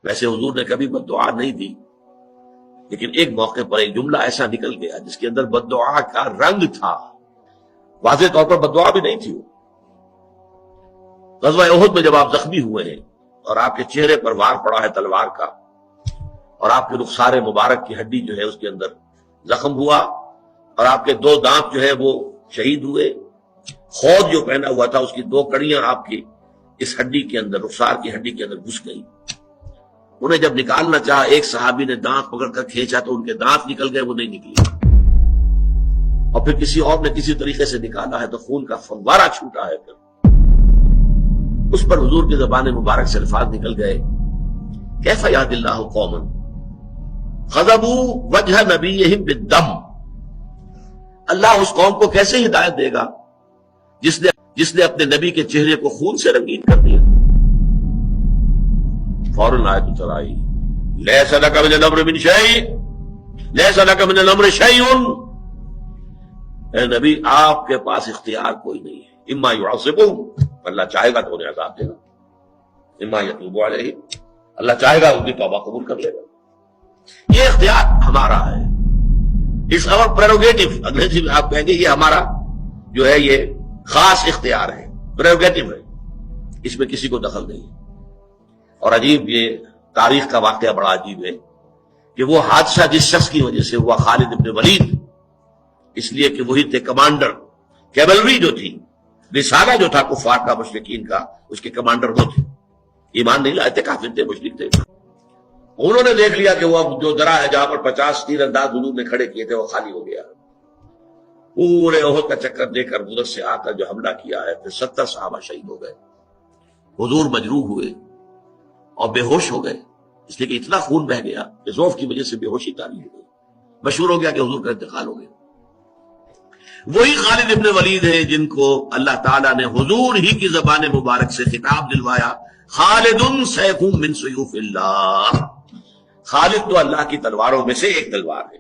ویسے حضور نے کبھی بد دعا نہیں دی، لیکن ایک موقع پر ایک جملہ ایسا نکل گیا جس کے اندر بد دعا کا رنگ تھا، واضح طور پر بد دعا بھی نہیں تھی وہ۔ غزوہ احد میں جب آپ زخمی ہوئے ہیں اور آپ کے چہرے پر وار پڑا ہے تلوار کا، اور آپ کے رخسار مبارک کی ہڈی جو ہے اس کے اندر زخم ہوا، اور آپ کے 2 دانت جو ہے وہ شہید ہوئے، خود جو پہنا ہوا تھا اس کی 2 کڑیاں آپ کی اس ہڈی کے اندر، رخسار کی ہڈی کے اندر گھس گئی۔ انہیں جب نکالنا چاہا، ایک صحابی نے دانت پکڑ کر کھینچا تو ان کے دانت نکل گئے، وہ نہیں نکلی، اور پھر کسی اور نے کسی طریقے سے نکالا ہے تو خون کا فوارہ چھوٹا ہے، پھر اس پر حضور کی زبان مبارک سے الفاظ نکل گئے، کیف یہد اللہ قوما غضبوا وجہ نبیہم بالدم، اللہ اس قوم کو کیسے ہدایت دے گا جس نے اپنے نبی کے چہرے کو خون سے رنگین کر دیا۔ فوراً آیت اتر آئی، لیس لک من الامر من شیء، لیس لک من الامر شیء، اے نبی آپ کے پاس اختیار کوئی نہیں ہے، اما یعذبہم، اللہ چاہے گا تو انہیں عذاب دے گا، اما یتوب علیہم، اللہ چاہے گا ان کی توبہ قبول کر لے گا۔ یہ اختیار ہمارا ہے، اس اور پریروگیٹو، انگریزی میں آپ کہیں گے یہ ہمارا جو ہے یہ خاص اختیار ہے، پریروگیٹو ہے، اس میں کسی کو دخل نہیں ہے۔ اور عجیب، یہ تاریخ کا واقعہ بڑا عجیب ہے کہ وہ حادثہ جس شخص کی وجہ سے ہوا، خالد ابن ولید، اس لیے کہ وہی تھے کمانڈر، کیولری جو تھی، رسالہ جو تھا کفار کا، مشرکین کا، اس کے کمانڈر وہ تھے، ایمان نہیں لائے تھے، کافر تھے، مشرک تھے۔ انہوں نے دیکھ لیا کہ وہ جو درہ ہے جہاں پر 50 تیر انداز حضور نے کھڑے کیے تھے وہ خالی ہو گیا، پورے احد کا چکر دے کر مدد سے آ کر جو حملہ کیا ہے، پھر 70 صحابہ شہید ہو گئے، حضور مجروح ہوئے اور بے ہوش ہو گئے، اس لیے کہ اتنا خون بہ گیا کہ ذوف کی وجہ سے بے ہوشی طاری ہو گئی، مشہور ہو گیا کہ حضور کا انتقال ہو گیا۔ وہی خالد ابن ولید ہے جن کو اللہ تعالیٰ نے حضور ہی کی زبان مبارک سے خطاب دلوایا، خالد سیف من سیوف اللہ، خالد تو اللہ کی تلواروں میں سے ایک تلوار ہے۔